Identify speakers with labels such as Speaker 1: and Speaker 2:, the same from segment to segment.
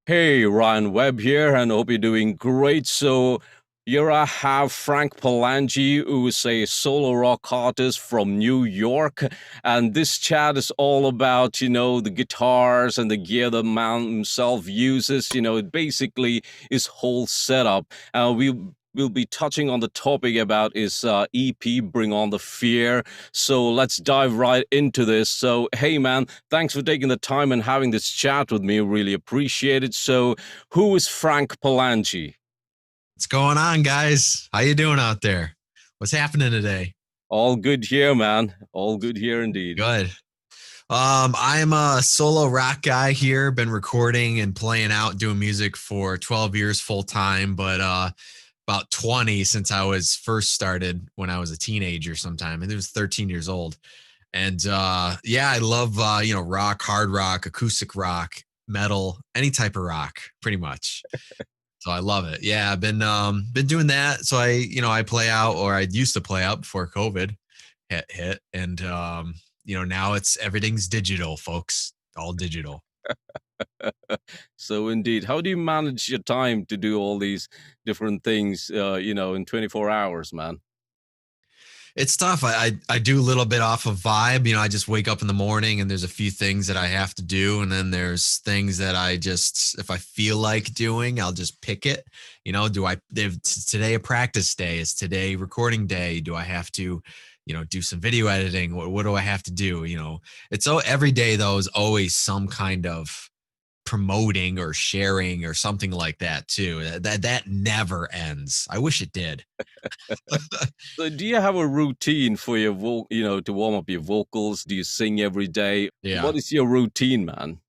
Speaker 1: Hey, Ryan Webb here, and hope you're doing great. So, here I have Frank Palangi, who is a solo rock artist from New York. And this chat is all about, the guitars and the gear the man himself uses. It basically his whole setup. We'll be touching on the topic about his EP, Bring On the Fear. So, let's dive right into this. So, hey, man, thanks for taking the time and having this chat with me. Really appreciate it. So, who is Frank Palanchi?
Speaker 2: What's going on, guys? How you doing out there? What's happening today?
Speaker 1: All good here, man. All good here indeed.
Speaker 2: Good. I'm a solo rock guy here. Been recording and playing out, doing music for 12 years full time, but about 20 since I was first started when I was a teenager sometime. And it was 13 years old. And yeah, I love rock, hard rock, acoustic rock, metal, any type of rock, pretty much. So I love it. Yeah, I've been doing that. So I play out, or I used to play out before COVID hit, and now it's everything's digital, folks. All digital.
Speaker 1: So, indeed, how do you manage your time to do all these different things, in 24 hours, man?
Speaker 2: It's tough. I do a little bit off of vibe. I just wake up in the morning and there's a few things that I have to do, and then there's things that I just, if I feel like doing, I'll just pick it. Today a practice day? Is today recording day? Do I have to, do some video editing? What do I have to do? It's so every day though is always some kind of promoting or sharing or something like that too. That never ends. I wish it did.
Speaker 1: So, do you have a routine for your to warm up your vocals? Do you sing every day?
Speaker 2: Yeah.
Speaker 1: What is your routine, man?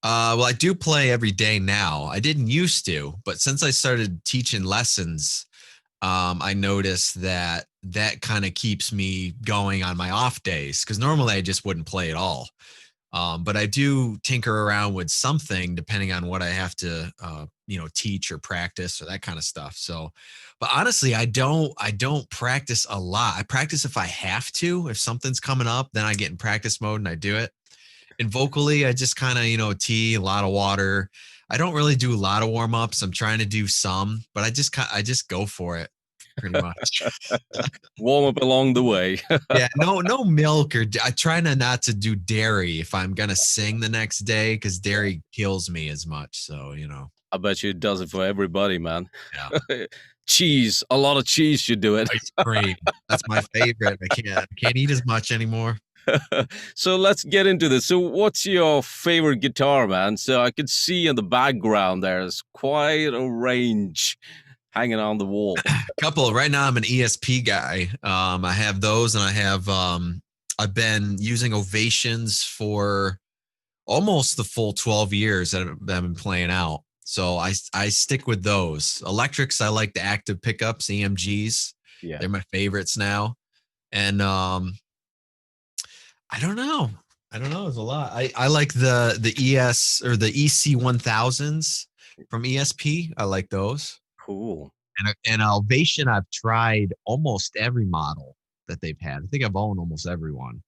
Speaker 2: Well, I do play every day now. I didn't used to, but since I started teaching lessons, I noticed that kind of keeps me going on my off days, because normally I just wouldn't play at all. But I do tinker around with something depending on what I have to, teach or practice or that kind of stuff. So, but honestly, I don't practice a lot. I practice if I have to. If something's coming up, then I get in practice mode and I do it. And vocally, I just kind of, tea, a lot of water. I don't really do a lot of warm ups. I'm trying to do some, but I just go for it pretty much.
Speaker 1: Warm up along the way.
Speaker 2: Yeah, no milk, or I try not to do dairy if I'm gonna sing the next day, because dairy kills me as much. So
Speaker 1: I bet you it does it for everybody, man.
Speaker 2: yeah,
Speaker 1: Cheese, a lot of cheese should do it.
Speaker 2: ice cream. That's my favorite. I can't eat as much anymore.
Speaker 1: So let's get into this. So, what's your favorite guitar, man? So, I can see in the background there's quite a range hanging on the wall.
Speaker 2: Couple right now. I'm an ESP guy. I have those, and I've been using Ovations for almost the full 12 years that I've been playing out. So I stick with those. Electrics, I like the active pickups, EMGs.
Speaker 1: Yeah.
Speaker 2: They're my favorites now. And I don't know. I don't know. There's a lot. I like the ES or the EC 1000s from ESP. I like those.
Speaker 1: Cool.
Speaker 2: And Ovation, I've tried almost every model that they've had. I think I've owned almost every one.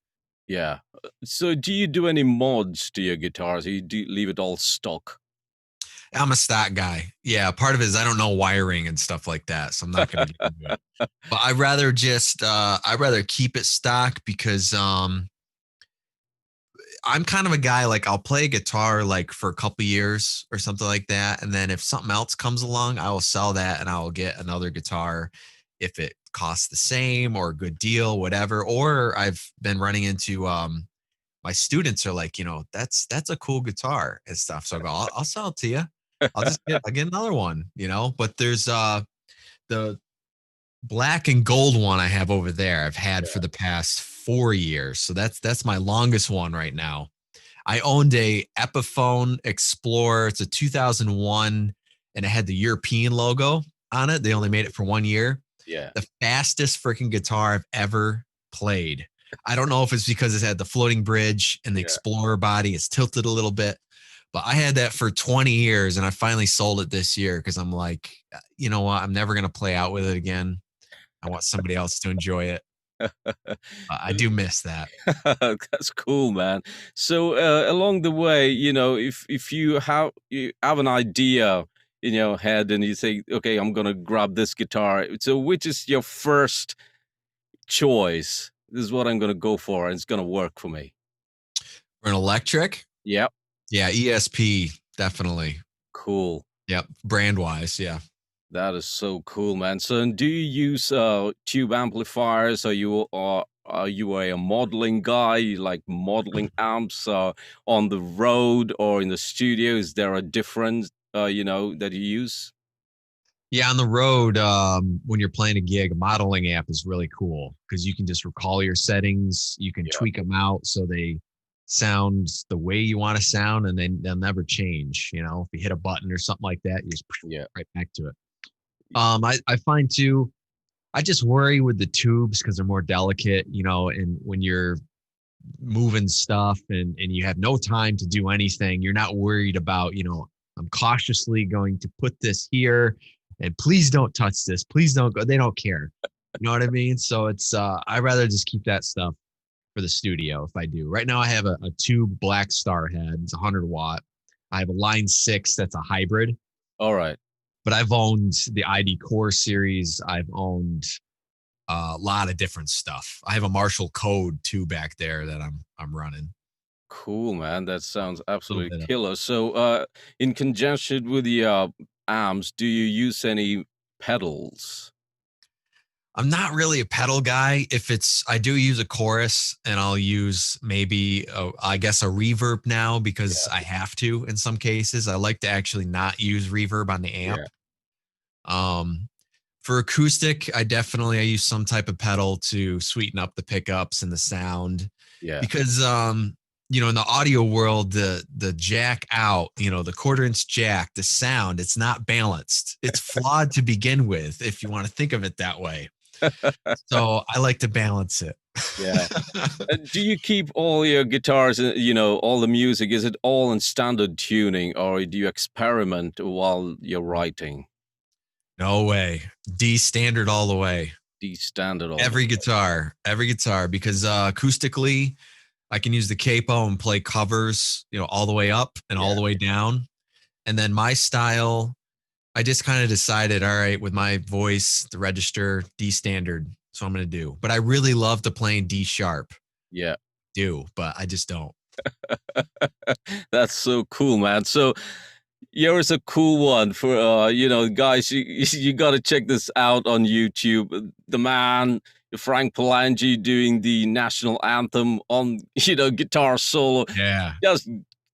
Speaker 1: Yeah. So, do you do any mods to your guitars? Or you do leave it all stock?
Speaker 2: I'm a stock guy. Yeah, part of it is I don't know wiring and stuff like that, so I'm not going to get into it. But I'd rather keep it stock, because I'm kind of a guy, like I'll play guitar like for a couple years or something like that, and then if something else comes along, I will sell that and I will get another guitar if it costs the same or a good deal, whatever. Or I've been running into my students are like, that's a cool guitar and stuff. So I go, I'll sell it to you. I'll get another one, But there's the black and gold one I have over there. I've had for the past 4 years. So that's my longest one right now. I owned a Epiphone Explorer. It's a 2001, and it had the European logo on it. They only made it for 1 year.
Speaker 1: Yeah.
Speaker 2: The fastest freaking guitar I've ever played. I don't know if it's because it had the floating bridge and the
Speaker 1: Yeah.
Speaker 2: Explorer body. It's tilted a little bit, but I had that for 20 years, and I finally sold it this year because I'm like, you know what? I'm never going to play out with it again. I want somebody else to enjoy it. I do miss that.
Speaker 1: That's cool, man. So along the way, if you have an idea in your head and you think, okay, I'm gonna grab this guitar. So which is your first choice? This is what I'm gonna go for, and it's gonna work for me.
Speaker 2: For an electric,
Speaker 1: Yep,
Speaker 2: yeah, ESP definitely.
Speaker 1: cool.
Speaker 2: Yep, brand wise, yeah.
Speaker 1: That is so cool, man. So, and do you use tube amplifiers? Are you a modeling guy? You like modeling amps on the road or in the studio? Is there a difference, that you use?
Speaker 2: Yeah, on the road, when you're playing a gig, a modeling app is really cool because you can just recall your settings. You can
Speaker 1: Yeah,
Speaker 2: tweak them out so they sound the way you want to sound, and then they'll never change. If you hit a button or something like that, you just
Speaker 1: yeah,
Speaker 2: right back to it. I find too, I just worry with the tubes because they're more delicate, and when you're moving stuff and you have no time to do anything, you're not worried about, I'm cautiously going to put this here and please don't touch this. Please don't go. They don't care. You know what I mean? So it's I rather just keep that stuff for the studio if I do. Right now I have a tube black star head. It's 100 watt. I have a line 6 that's a hybrid,
Speaker 1: all right.
Speaker 2: but I've owned the ID Core series. I've owned a lot of different stuff. I have a Marshall Code too back there that I'm running.
Speaker 1: Cool, man. That sounds
Speaker 2: A little
Speaker 1: absolutely
Speaker 2: bit of.
Speaker 1: killer. So, in conjunction with the amps, do you use any pedals?
Speaker 2: I'm not really a pedal guy. If it's, I do use a chorus and I'll use maybe, I guess, a reverb now because
Speaker 1: Yeah,
Speaker 2: I have to in some cases. I like to actually not use reverb on the
Speaker 1: yeah,
Speaker 2: amp. Um, for acoustic, I use some type of pedal to sweeten up the pickups and the sound
Speaker 1: yeah.
Speaker 2: because in the audio world, the jack out, the quarter-inch jack, the sound, it's not balanced. It's flawed to begin with, if you want to think of it that way. So I like to balance it.
Speaker 1: Yeah. Do you keep all your guitars, all the music, is it all in standard tuning or do you experiment while you're writing?
Speaker 2: No way. D standard all the way.
Speaker 1: D standard all the
Speaker 2: Every guitar, because acoustically, I can use the capo and play covers, all the way up and all
Speaker 1: Yeah,
Speaker 2: the way down. And then my style, I just kind of decided, all right, with my voice, the register, D standard. So I'm going to do. But I really love to play in D sharp,
Speaker 1: yeah.
Speaker 2: but I just don't.
Speaker 1: That's so cool, man. So here's a cool one for guys. You got to check this out on YouTube. The man Frank Palangi doing the national anthem on guitar solo.
Speaker 2: Yeah.
Speaker 1: Just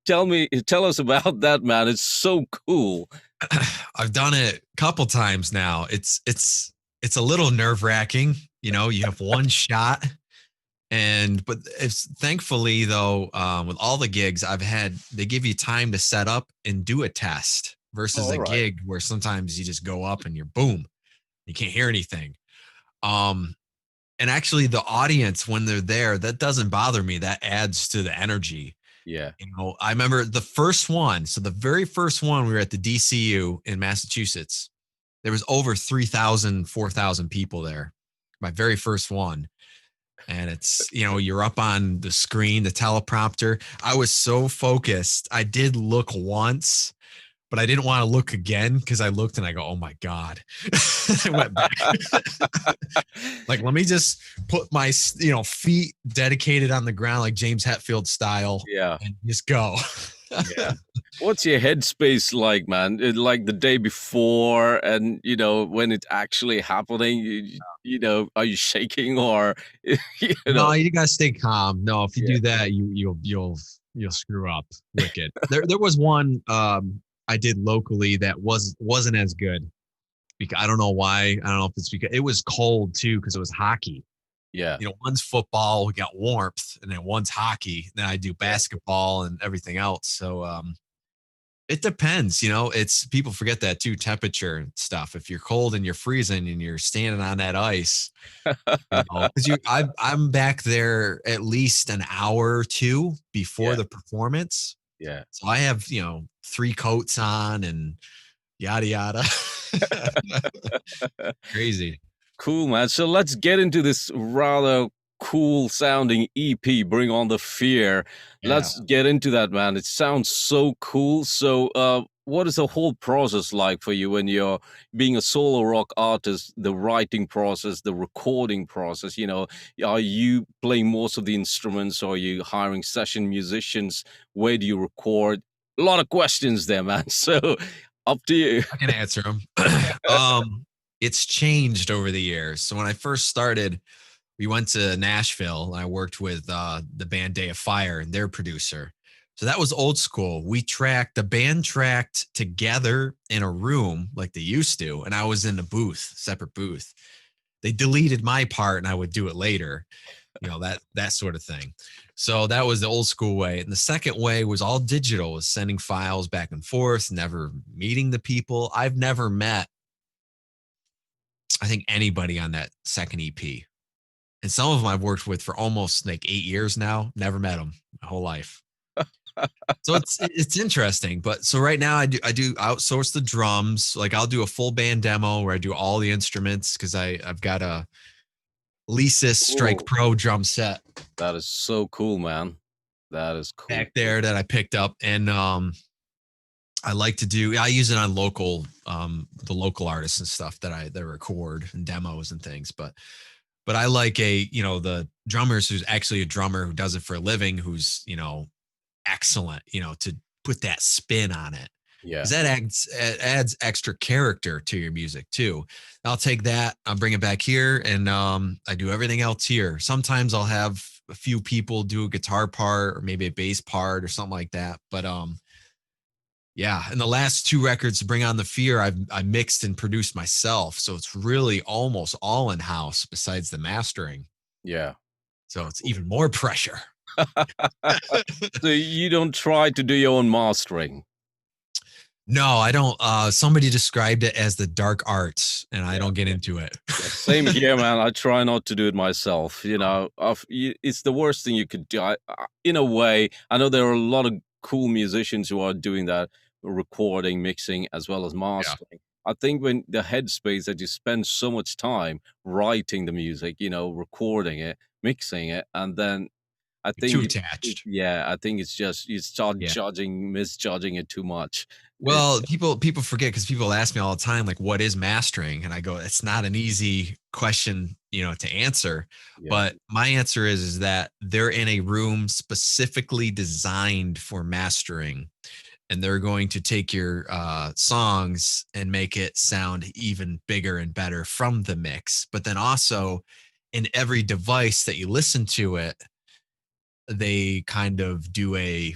Speaker 1: tell us about that, man. It's so cool.
Speaker 2: I've done it a couple times now. It's a little nerve wracking. You have one shot, but it's thankfully though, with all the gigs I've had, they give you time to set up and do a test versus
Speaker 1: All
Speaker 2: a
Speaker 1: right.
Speaker 2: gig where sometimes you just go up and you're boom, you can't hear anything. Um, and actually, the audience when they're there, that doesn't bother me. That adds to the energy.
Speaker 1: Yeah.
Speaker 2: I remember the first one. So the very first one, we were at the DCU in Massachusetts. There was over 3,000, 4,000 people there. My very first one. And it's, you're up on the screen, the teleprompter. I was so focused. I did look once, but I didn't want to look again because I looked and I go, oh my God. I went back. Like, let me just put my, feet dedicated on the ground, like James Hetfield style,
Speaker 1: Yeah.
Speaker 2: and just go.
Speaker 1: Yeah. What's your headspace like, man? Like the day before and, when it's actually happening, are you shaking or, you know?
Speaker 2: No, you gotta stay calm. No, if you
Speaker 1: Yeah.
Speaker 2: do that, you'll screw up wicked. There was one I did locally that wasn't as good because I don't know why. I don't know if it's because it was cold too because it was hockey.
Speaker 1: Yeah.
Speaker 2: One's football, we got warmth, and then one's hockey. Then I do
Speaker 1: Yeah.
Speaker 2: basketball and everything else. So it depends, it's people forget that too, temperature and stuff. If you're cold and you're freezing and you're standing on that ice, because I'm back there at least an hour or two before
Speaker 1: Yeah.
Speaker 2: the performance.
Speaker 1: Yeah.
Speaker 2: So I have, 3 coats on and yada yada. Crazy.
Speaker 1: Cool, man. So let's get into this rather cool sounding EP, Bring On the Fear.
Speaker 2: Yeah.
Speaker 1: Let's get into that, man. It sounds so cool. So, what is the whole process like for you when you're being a solo rock artist? The writing process, the recording process, are you playing most of the instruments? Or are you hiring session musicians? Where do you record? A lot of questions there, man. So, up to you.
Speaker 2: I can answer them. It's changed over the years. So when I first started, we went to Nashville and I worked with the band Day of Fire and their producer. So that was old school. The band tracked together in a room like they used to, and I was in the booth, separate booth. They deleted my part and I would do it later, that sort of thing. So that was the old school way. And the second way was all digital, was sending files back and forth, never meeting the people. I've never met, I think, anybody on that second EP. And some of them I've worked with for almost like 8 years now. Never met them my whole life. So it's interesting. But so right now I do outsource the drums. Like I'll do a full band demo where I do all the instruments because I've got a Lesis Strike
Speaker 1: Cool.
Speaker 2: Pro drum set
Speaker 1: That is so cool, man. That is cool.
Speaker 2: back there that I picked up. And I use it on the local artists and stuff that record and demos and things. But I like the drummers who's actually a drummer who does it for a living, who's, excellent, to put that spin on it.
Speaker 1: Yeah.
Speaker 2: Because that adds extra character to your music too. I'll take that, I'll bring it back here, and I do everything else here. Sometimes I'll have a few people do a guitar part or maybe a bass part or something like that. But yeah, and the last two records, Bring On the Fear, I mixed and produced myself. So it's really almost all in house besides the mastering.
Speaker 1: Yeah.
Speaker 2: So it's even more pressure.
Speaker 1: So you don't try to do your own mastering?
Speaker 2: No, I don't. Somebody described it as the dark arts, and I don't get into it.
Speaker 1: Yeah, same here, man. I try not to do it myself. It's the worst thing you could do. In a way, I know there are a lot of cool musicians who are doing that, recording, mixing, as well as
Speaker 2: Yeah,
Speaker 1: mastering. I think when the headspace that you spend so much time writing the music, recording it, mixing it, and then I
Speaker 2: you're too
Speaker 1: think,
Speaker 2: attached.
Speaker 1: yeah, I think it's just you start
Speaker 2: Yeah.
Speaker 1: misjudging it too much. It,
Speaker 2: Well, people forget because people ask me all the time, like, what is mastering? And I go, it's not an easy question, to answer.
Speaker 1: yeah,
Speaker 2: But my answer is that they're in a room specifically designed for mastering, and they're going to take your songs and make it sound even bigger and better from the mix. But then also in every device that you listen to it, they kind of do a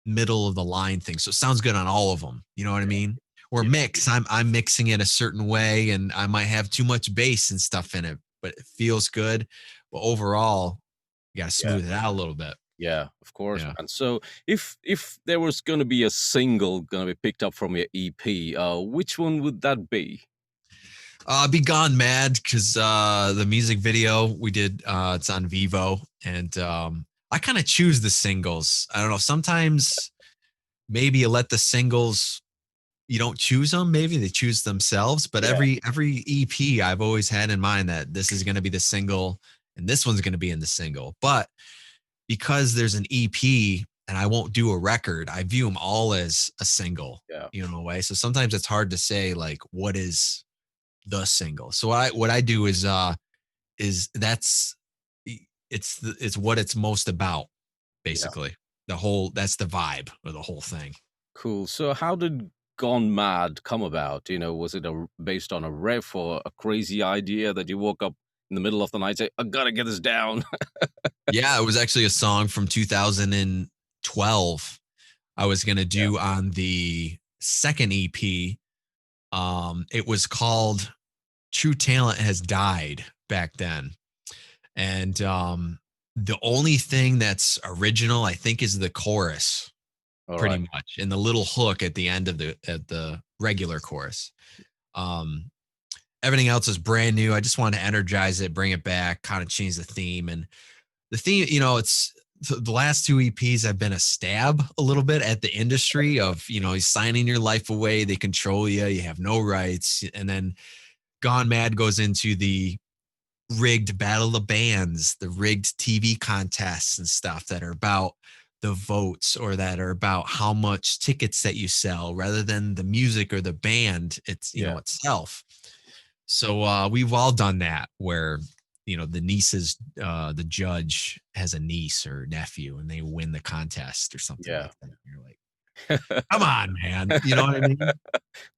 Speaker 2: middle of the line thing. So it sounds good on all of them. You know what I mean? Or
Speaker 1: yeah,
Speaker 2: mix. I'm mixing it a certain way and I might have too much bass and stuff in it, but it feels good. But overall, you gotta
Speaker 1: yeah.
Speaker 2: smooth it out a little bit.
Speaker 1: Yeah, of course,
Speaker 2: Yeah.
Speaker 1: man. So if there was gonna be a single gonna be picked up from your EP, which one would that be?
Speaker 2: Be Gone Mad because the music video we did, it's on Vivo, and I kind of choose the singles. I don't know. Sometimes maybe you let the singles, you don't choose them. Maybe they choose themselves. But
Speaker 1: Yeah,
Speaker 2: every EP, I've always had in mind that this is going to be the single, and this one's going to be in the single. But because there's an EP and I won't do a record, I view them all as a single,
Speaker 1: yeah,
Speaker 2: in a way. So sometimes it's hard to say like what is the single. So what I do is that's it's what it's most about,
Speaker 1: yeah.
Speaker 2: basically. That's the vibe of the whole thing.
Speaker 1: Cool. So how did Gone Mad come about? Was it based on a riff or a crazy idea that you woke up in the middle of the night, say, "I gotta get this down"?
Speaker 2: Yeah, it was actually a song from 2012 I was going to
Speaker 1: Yeah.
Speaker 2: do on the second EP. It was called True Talent Has Died back then. And the only thing that's original, I think, is the chorus,
Speaker 1: All
Speaker 2: pretty
Speaker 1: right.
Speaker 2: much, and the little hook at the end of the regular chorus. Um, Everything else is brand new. I just want to energize it, bring it back, kind of change the theme. And the theme, it's the last two EPs have been a stab a little bit at the industry of, he's signing your life away. They control you. You have no rights. And then Gone Mad goes into the rigged battle of bands, the rigged TV contests and stuff that are about the votes or that are about how much tickets that you sell rather than the music or the band it's
Speaker 1: Yeah.
Speaker 2: itself. So we've all done that where the nieces the judge has a niece or nephew and they win the contest or something
Speaker 1: Yeah.
Speaker 2: like that. You're like, come on, man. You know what I mean?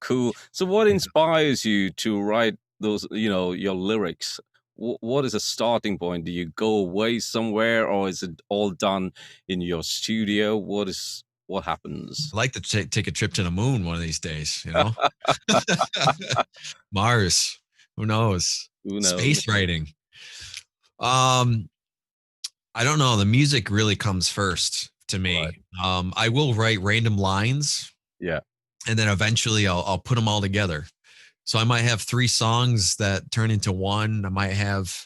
Speaker 1: Cool. So what
Speaker 2: Yeah.
Speaker 1: inspires you to write those, your lyrics? What is a starting point? Do you go away somewhere or is it all done in your studio? What happens?
Speaker 2: I'd like to take a trip to the moon one of these days, Mars, who knows?
Speaker 1: Who knows?
Speaker 2: Space writing. Um, I don't know. The music really comes first to
Speaker 1: Right.
Speaker 2: me. I will write random lines
Speaker 1: Yeah.
Speaker 2: and then eventually I'll put them all together. So I might have 3 songs that turn into one. I might have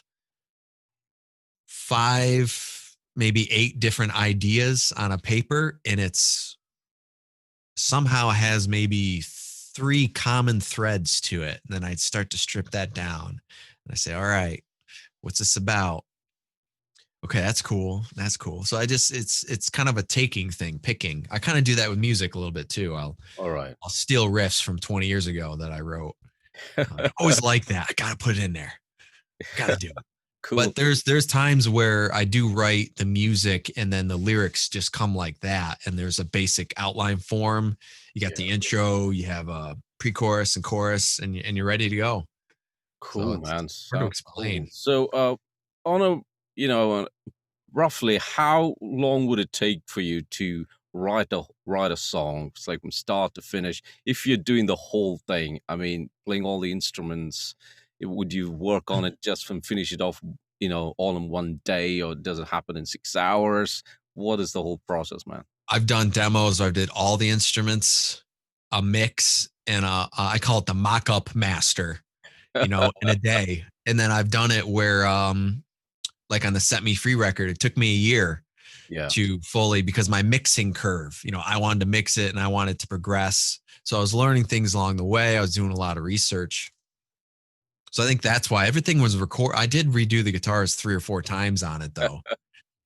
Speaker 2: 5, maybe 8 different ideas on a paper, and it's somehow has maybe 3 common threads to it. And then I'd start to strip that down. And I say, all right, what's this about? Okay, that's cool. That's cool. So it's kind of a taking thing, picking. I kind of do that with music a little bit too.
Speaker 1: All right.
Speaker 2: I'll steal riffs from 20 years ago that I wrote. I always like that. I gotta put it in there. Gotta do it.
Speaker 1: Cool.
Speaker 2: But there's times where I do write the music and then the lyrics just come like that. And there's a basic outline form. You got
Speaker 1: Yeah.
Speaker 2: the intro, you have a pre-chorus and chorus, and you're ready to go. So
Speaker 1: Cool,
Speaker 2: it's
Speaker 1: man.
Speaker 2: hard to
Speaker 1: Sounds cool.
Speaker 2: explain.
Speaker 1: So, on a, roughly how long would it take for you to write a song? It's like from start to finish. If you're doing the whole thing, I mean, playing all the instruments, would you work on it just from finish it off, all in one day, or does it happen in 6 hours? What is the whole process, man?
Speaker 2: I've done demos. I did all the instruments, a mix, and I call it the mock-up master, in a day. And then I've done it where, like on the Set Me Free record, it took me a year
Speaker 1: Yeah.
Speaker 2: to fully because my mixing curve, I wanted to mix it and I wanted to progress. So I was learning things along the way. I was doing a lot of research. So I think that's why everything was I did redo the guitars 3 or 4 times on it though,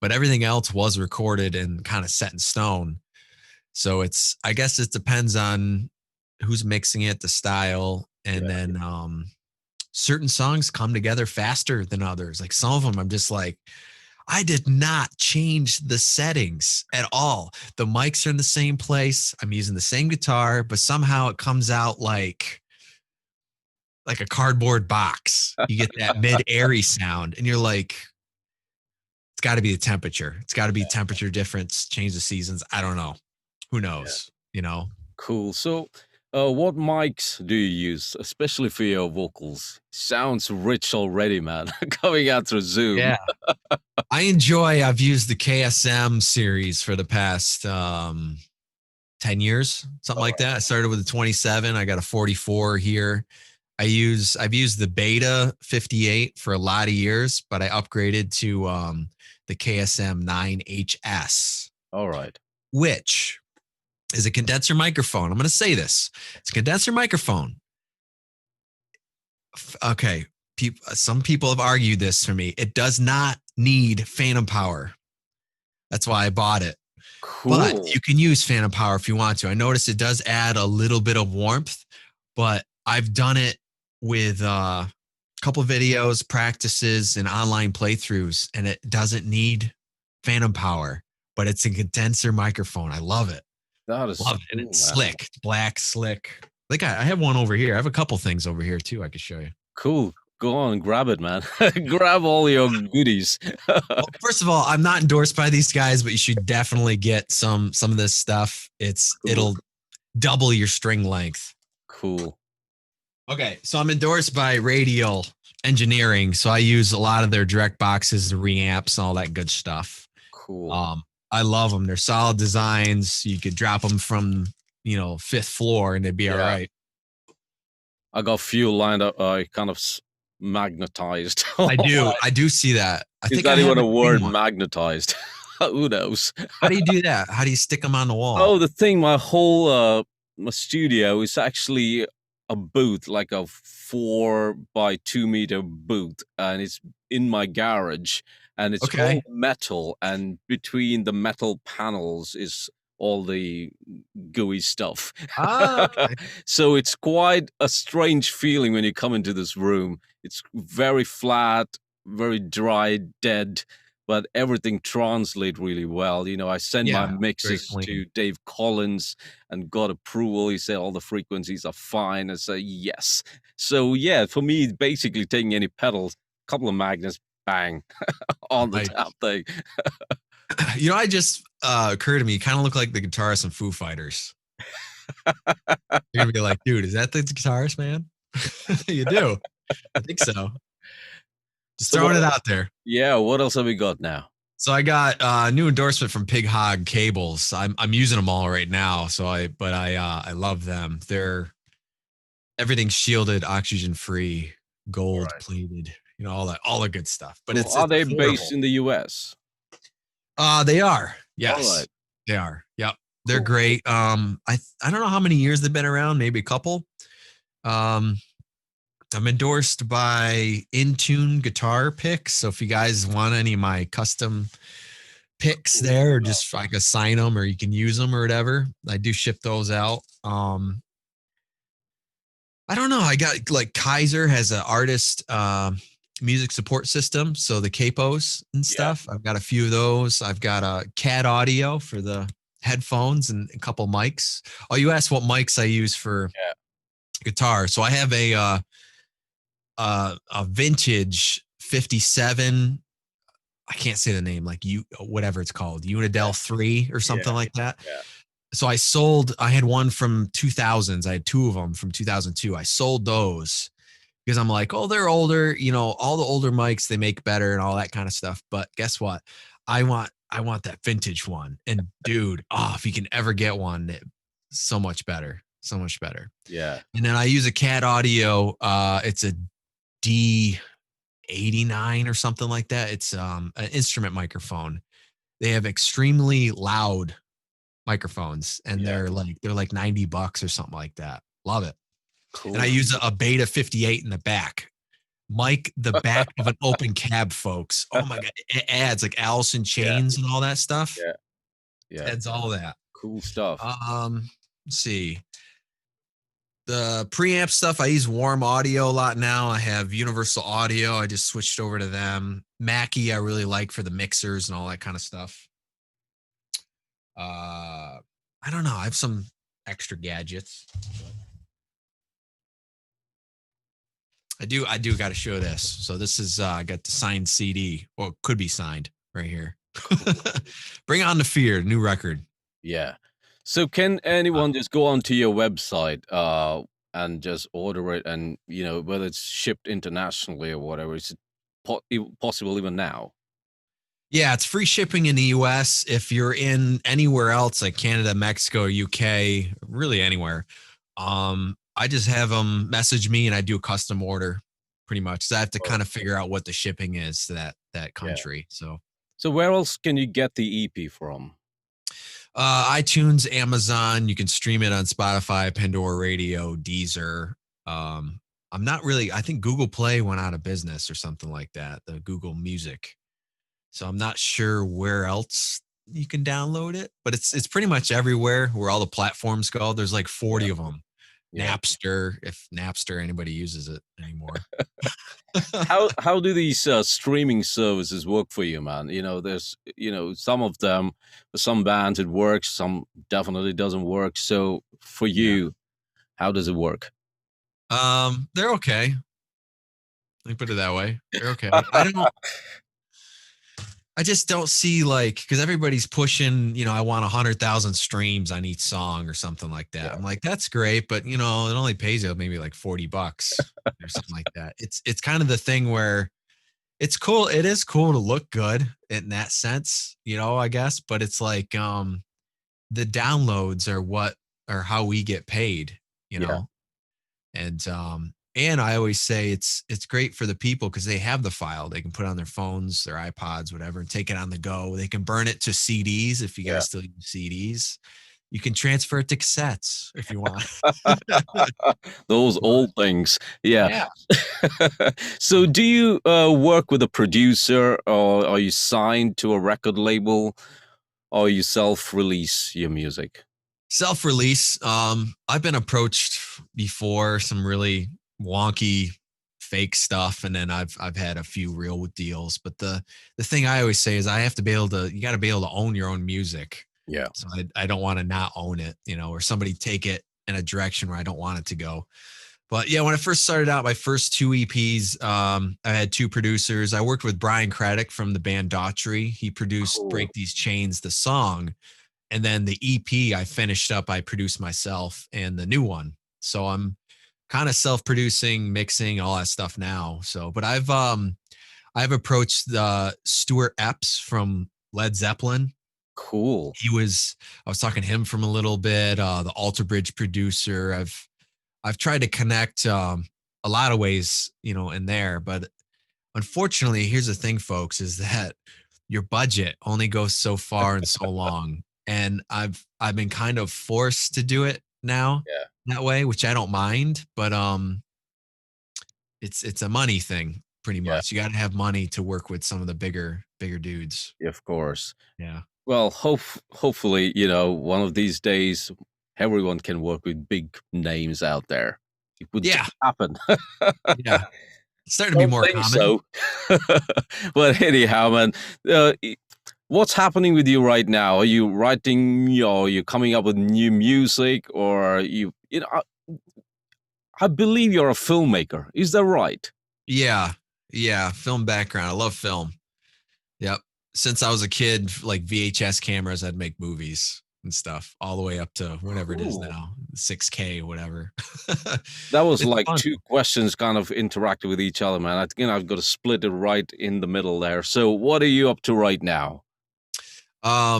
Speaker 2: but everything else was recorded and kind of set in stone. So I guess it depends on who's mixing it, the style, and
Speaker 1: Yeah.
Speaker 2: then certain songs come together faster than others. Like some of them, I'm just like, I did not change the settings at all. The mics are in the same place. I'm using the same guitar, but somehow it comes out like a cardboard box. You get that mid-airy sound, and you're like, it's got to be the temperature. It's got to be temperature difference, change the seasons. I don't know. Who
Speaker 1: Yeah.
Speaker 2: knows?
Speaker 1: Cool. So, what mics do you use, especially for your vocals? Sounds rich already, man. Coming out through Zoom.
Speaker 2: Yeah. I've used the KSM series for the past 10 years, something
Speaker 1: All
Speaker 2: like
Speaker 1: right.
Speaker 2: that. I started with a 27. I got a 44 here. I've used the Beta 58 for a lot of years, but I upgraded to the KSM 9HS,
Speaker 1: All right.
Speaker 2: which is a condenser microphone. I'm going to say this. It's a condenser microphone. Okay. Some people have argued this for me. It does not need phantom power. That's why I bought it. But
Speaker 1: Cool.
Speaker 2: you can use phantom power if you want to. I noticed it does add a little bit of warmth, but I've done it with a couple of videos, practices, and online playthroughs, and it doesn't need phantom power, but it's a condenser microphone. I love it.
Speaker 1: That is
Speaker 2: Love it. And
Speaker 1: cool,
Speaker 2: it's
Speaker 1: man.
Speaker 2: slick. It's black, slick. I think I have one over here. I have a couple things over here too I could show you.
Speaker 1: Cool. Go on, grab it, man. Grab all your goodies.
Speaker 2: Well, first of all, I'm not endorsed by these guys, but you should definitely get some of this stuff.
Speaker 1: Cool.
Speaker 2: It'll double your string length.
Speaker 1: Cool.
Speaker 2: Okay, so I'm endorsed by Radial Engineering, so I use a lot of their direct boxes, the reamps, and all that good stuff.
Speaker 1: Cool.
Speaker 2: I love them. They're solid designs. You could drop them from 5th floor, and they'd be all
Speaker 1: Yeah.
Speaker 2: right.
Speaker 1: I got a few lined up. Kind of magnetized.
Speaker 2: I do see that. I
Speaker 1: Is
Speaker 2: think I
Speaker 1: that even a
Speaker 2: haven't seen
Speaker 1: word?
Speaker 2: one.
Speaker 1: Magnetized. Who knows?
Speaker 2: How do you do that? How do you stick them on the wall?
Speaker 1: Oh, the thing, my whole my studio is actually a booth, like a 4 by 2 meter booth, and it's in my garage, and it's all
Speaker 2: Okay.
Speaker 1: metal, and between the metal panels is all the gooey stuff.
Speaker 2: Ah, okay.
Speaker 1: So it's quite a strange feeling when you come into this room. It's very flat, very dry, dead, but everything translates really well. I sent my
Speaker 2: Yeah, very
Speaker 1: mixes to
Speaker 2: clean.
Speaker 1: Dave Collins and got approval. He said all the frequencies are fine. I say yes. So yeah, for me, it's basically taking any pedals, couple of magnets, bang, on the
Speaker 2: Right.
Speaker 1: tap thing.
Speaker 2: I just occurred to me, you kind of look like the guitarist in Foo Fighters. You're gonna be like, dude, is that the guitarist, man? You do. I think so. Just
Speaker 1: So what
Speaker 2: throwing it
Speaker 1: else?
Speaker 2: out there.
Speaker 1: Yeah, what else have we got now?
Speaker 2: So I got a new endorsement from Pig Hog cables. I'm using them all right now. I love them. They're everything's shielded, oxygen free,
Speaker 1: All
Speaker 2: gold
Speaker 1: right.
Speaker 2: plated, all the good stuff. But
Speaker 1: Cool.
Speaker 2: it's
Speaker 1: Are they
Speaker 2: affordable.
Speaker 1: based in the US?
Speaker 2: They are.
Speaker 1: All
Speaker 2: Yes.
Speaker 1: right.
Speaker 2: They are. Yep. They're
Speaker 1: Cool.
Speaker 2: great. I don't know how many years they've been around, maybe a couple. Um I'm endorsed by Intune Guitar Picks. So if you guys want any of my custom picks
Speaker 1: Cool
Speaker 2: there, or
Speaker 1: stuff.
Speaker 2: just I can sign them or you can use them or whatever, I do ship those out. I don't know. I got like Kaiser has an artist music support system. So the capos and
Speaker 1: Yeah.
Speaker 2: stuff. I've got a few of those. I've got a CAD audio for the headphones and a couple mics. Oh, you asked what mics I use for
Speaker 1: Yeah.
Speaker 2: guitar. So I have a vintage 57. I can't say the name, like you whatever it's called,
Speaker 1: Yeah.
Speaker 2: Unidel 3 or something
Speaker 1: Yeah.
Speaker 2: like that.
Speaker 1: Yeah.
Speaker 2: So I had one from 2000s. I had two of them from 2002. I sold those because I'm like, oh, they're older, all the older mics they make better and all that kind of stuff. But guess what? I want that vintage one. And dude, if you can ever get one, so much better. So much better.
Speaker 1: Yeah.
Speaker 2: And then I use a CAD audio. It's a D89 or something like that. It's an instrument microphone. They have extremely loud microphones and
Speaker 1: Yeah.
Speaker 2: they're like $90 or something like that. Love it. And I
Speaker 1: Cool.
Speaker 2: use a Beta 58 in the back. Mic the back of an open cab, folks. Oh my god, it adds like Allison
Speaker 1: Yeah.
Speaker 2: chains and all that stuff.
Speaker 1: Yeah. Yeah.
Speaker 2: Adds all that.
Speaker 1: Cool stuff.
Speaker 2: Let's see. The preamp stuff, I use Warm Audio a lot now. I have Universal Audio. I just switched over to them. Mackie, I really like for the mixers and all that kind of stuff. I don't know. I have some extra gadgets. I do got to show this. So this is I got the signed CD. Well, it could be signed right here. Bring on the fear, new record.
Speaker 1: Yeah. So can anyone just go onto your website and just order it, and whether it's shipped internationally or whatever, is it possible even now?
Speaker 2: Yeah, it's free shipping in the US. If you're in anywhere else like Canada, Mexico, UK, really anywhere, I just have them message me and I do a custom order pretty much. So I have to
Speaker 1: Oh,
Speaker 2: kind of figure out what the shipping is to that
Speaker 1: yeah.
Speaker 2: country. So
Speaker 1: So where else can you get the EP from?
Speaker 2: iTunes, Amazon, you can stream it on Spotify, Pandora Radio, Deezer. I'm not really, I think Google Play went out of business or something like that, the Google Music. So I'm not sure where else you can download it, but it's pretty much everywhere where all the platforms go. There's like
Speaker 1: Yeah.
Speaker 2: 40 of them.
Speaker 1: Yeah.
Speaker 2: Napster, if Napster anybody uses it anymore.
Speaker 1: How do these streaming services work for you, man? There's some of them, for some bands it works, some definitely doesn't work. So for
Speaker 2: Yeah.
Speaker 1: you, how does it work?
Speaker 2: They're okay. Let me put it that way. They're okay. I just don't see like because everybody's pushing, I want 100,000 streams on each song or something like that.
Speaker 1: Yeah.
Speaker 2: I'm like, that's great, but it only pays you maybe like $40 or something like that. It's kind of the thing where it's cool. It is cool to look good in that sense, I guess, but it's like the downloads are what or how we get paid, you
Speaker 1: Yeah.
Speaker 2: know. And I always say it's great for the people because they have the file. They can put it on their phones, their iPods, whatever, and take it on the go. They can burn it to CDs if you
Speaker 1: Yeah.
Speaker 2: guys still use CDs. You can transfer it to cassettes if you want.
Speaker 1: Those
Speaker 2: But
Speaker 1: old things. Yeah.
Speaker 2: yeah.
Speaker 1: So do you work with a producer, or are you signed to a record label, or you self-release your music?
Speaker 2: Self-release. I've been approached before, some really wonky fake stuff, and then I've had a few real deals. But the thing I always say is I have to be able to, you got to be able to own your own music.
Speaker 1: Yeah.
Speaker 2: So I don't want to not own it, or somebody take it in a direction where I don't want it to go. But yeah, when I first started out, my first two EPs, I had two producers. I worked with Brian Craddock from the band Daughtry. He produced
Speaker 1: Cool.
Speaker 2: Break These Chains, the song. And then the EP I finished up, I produced myself and the new one. So I'm kind of self-producing, mixing, all that stuff now. So, but I've approached Stuart Epps from Led Zeppelin.
Speaker 1: Cool.
Speaker 2: I was talking to him from a little bit, the Alter Bridge producer. I've tried to connect a lot of ways, in there. But unfortunately, here's the thing, folks, is that your budget only goes so far and so long. And I've been kind of forced to do it now
Speaker 1: Yeah.
Speaker 2: that way, which I don't mind, but it's a money thing pretty
Speaker 1: Yeah.
Speaker 2: much. You got to have money to work with some of the bigger dudes.
Speaker 1: Of course.
Speaker 2: Yeah.
Speaker 1: Well, hopefully, one of these days, everyone can work with big names out there. It would
Speaker 2: Yeah.
Speaker 1: just happen.
Speaker 2: Yeah. It's starting to be
Speaker 1: Don't
Speaker 2: more
Speaker 1: think
Speaker 2: common.
Speaker 1: so. But anyhow, man, what's happening with you right now? Are you writing, or are you coming up with new music, or are I believe you're a filmmaker. Is that right?
Speaker 2: Yeah. Yeah. Film background. I love film. Yep. Since I was a kid, like VHS cameras, I'd make movies and stuff all the way up to whatever it is
Speaker 1: Cool.
Speaker 2: now, 6K, whatever.
Speaker 1: That was
Speaker 2: It's
Speaker 1: like
Speaker 2: fun.
Speaker 1: two questions kind of interacting with each other, man. I think I've got to split it right in the middle there. So, what are you up to right now?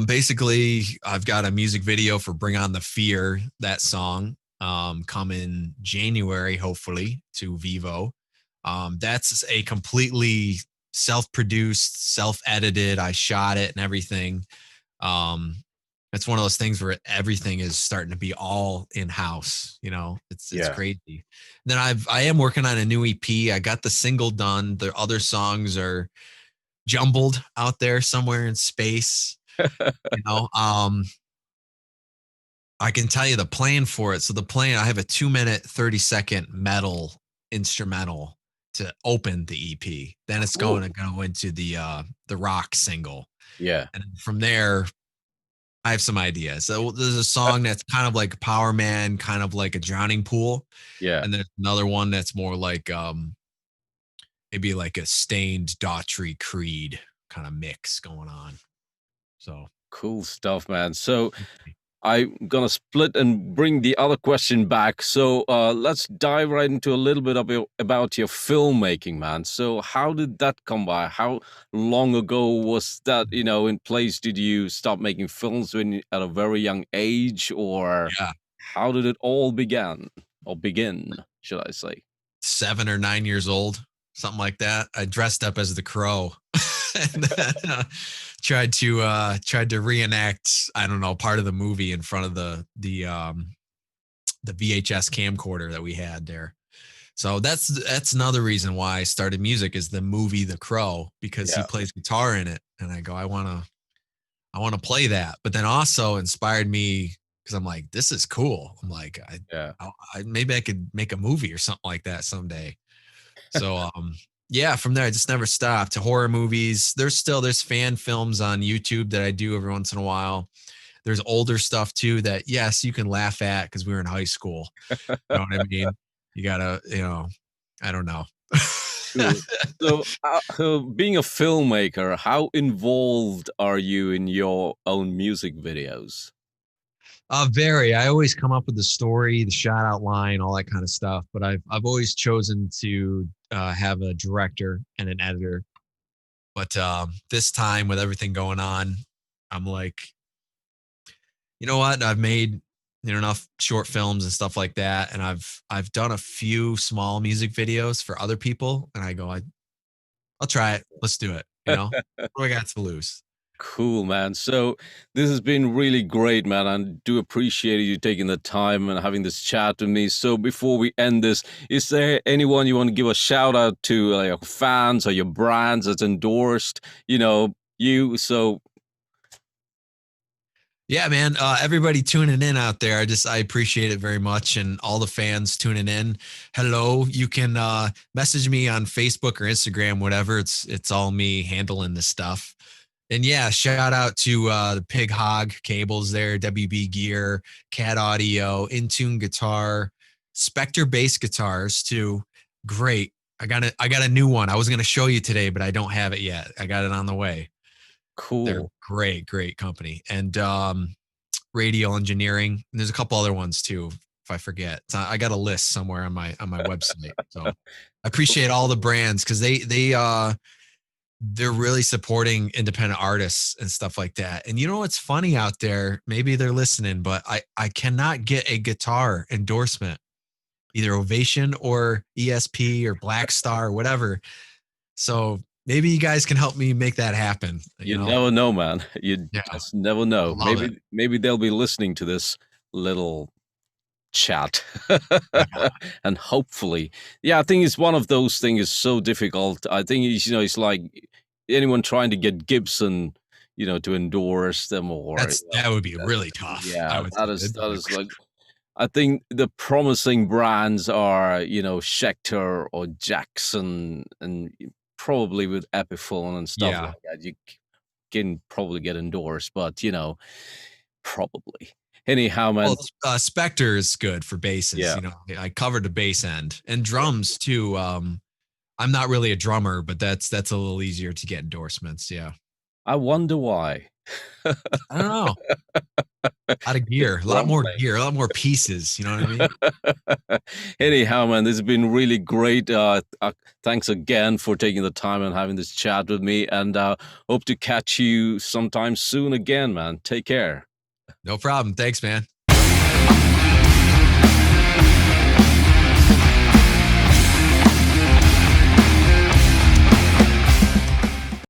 Speaker 2: Basically, I've got a music video for Bring On the Fear, that song, coming January, hopefully, to Vivo. That's a completely self-produced, self-edited. I shot it and everything. Um, it's one of those things where everything is starting to be all in-house. It's
Speaker 1: Yeah.
Speaker 2: crazy. Then I am working on a new EP. I got the single done. The other songs are jumbled out there somewhere in space. You know, um, I can tell you the plan for it. So the plan, I have a 2 minute, 30-second metal instrumental to open the EP. Then it's going
Speaker 1: Cool.
Speaker 2: to go into the rock single.
Speaker 1: Yeah.
Speaker 2: And from there, I have some ideas. So there's a song that's kind of like Power Man, kind of like a drowning pool.
Speaker 1: Yeah.
Speaker 2: And there's another one that's more like maybe like a stained Daughtry Creed kind of mix going on. So
Speaker 1: Cool stuff, man. So, I'm gonna split and bring the other question back. So let's dive right into a little bit about your filmmaking, man. So how did that come by? How long ago was that? In place? Did you start making films at a very young age, or
Speaker 2: yeah,
Speaker 1: how did it all begin? Should I say?
Speaker 2: 7 or 9 years old, something like that. I dressed up as the crow and then, tried to reenact, I don't know, part of the movie in front of the VHS camcorder that we had there. So that's another reason why I started music, is the movie The Crow, because he
Speaker 1: Yeah,
Speaker 2: plays guitar in it, and I go, I want to play that. But then also inspired me because I'm like, this is cool. I'm like,
Speaker 1: yeah,
Speaker 2: maybe I could make a movie or something like that someday. So yeah, from there I just never stopped to horror movies. There's fan films on YouTube that I do every once in a while. There's older stuff too that, yes, you can laugh at because we were in high school. You know what I mean? You gotta, I don't know.
Speaker 1: cool. So, being a filmmaker, how involved are you in your own music videos?
Speaker 2: Very. I always come up with the story, the shot outline, all that kind of stuff. But I've always chosen to have a director and an editor. But this time, with everything going on, I'm like, you know what? I've made enough short films and stuff like that, and I've done a few small music videos for other people, and I go, I'll try it. Let's do it. What do I got to lose?
Speaker 1: Cool, man. So this has been really great, man. I do appreciate you taking the time and having this chat with me. So before we end this, is there anyone you want to give a shout out to, like your fans or your brands that's endorsed, you? So
Speaker 2: Yeah, man. Everybody tuning in out there. I appreciate it very much. And all the fans tuning in. Hello. You can message me on Facebook or Instagram, whatever. It's all me handling this stuff. And yeah, shout out to the Pig Hog cables there, WB Gear, Cat Audio, Intune Guitar, Spectre bass guitars too. Great. I got a new one. I was gonna show you today, but I don't have it yet. I got it on the way. They're
Speaker 1: cool.
Speaker 2: great company. And radio engineering. And there's a couple other ones too, if I forget. I got a list somewhere on my website. So I appreciate all the brands because they're really supporting independent artists and stuff like that. And you know what's funny out there? Maybe they're listening, but I cannot get a guitar endorsement, either Ovation or ESP or Black Star or whatever. So maybe you guys can help me make that happen.
Speaker 1: You never know, man. You
Speaker 2: Yeah,
Speaker 1: just never
Speaker 2: I
Speaker 1: know.
Speaker 2: love it.
Speaker 1: Maybe they'll be listening to this little chat.
Speaker 2: Yeah.
Speaker 1: And hopefully, yeah, I think it's one of those things is so difficult. I think it's like anyone trying to get Gibson, to endorse them or
Speaker 2: That would be really tough. I
Speaker 1: yeah,
Speaker 2: would
Speaker 1: that
Speaker 2: say
Speaker 1: is
Speaker 2: that'd be
Speaker 1: that is like I think the promising brands are, Schecter or Jackson and probably with Epiphone and stuff
Speaker 2: yeah.
Speaker 1: like that. You can probably get endorsed, but probably. Anyhow, man,
Speaker 2: Well, Spectre is good for basses.
Speaker 1: yeah.
Speaker 2: I covered the bass end and drums too. I'm not really a drummer, but that's a little easier to get endorsements. Yeah.
Speaker 1: I wonder why.
Speaker 2: I don't know. A lot of
Speaker 1: The
Speaker 2: gear, a lot
Speaker 1: drum
Speaker 2: more
Speaker 1: player.
Speaker 2: gear, a lot more pieces. You know what I mean?
Speaker 1: Anyhow, man, this has been really great. Thanks again for taking the time and having this chat with me, and hope to catch you sometime soon again, man. Take care.
Speaker 2: No problem. Thanks, man.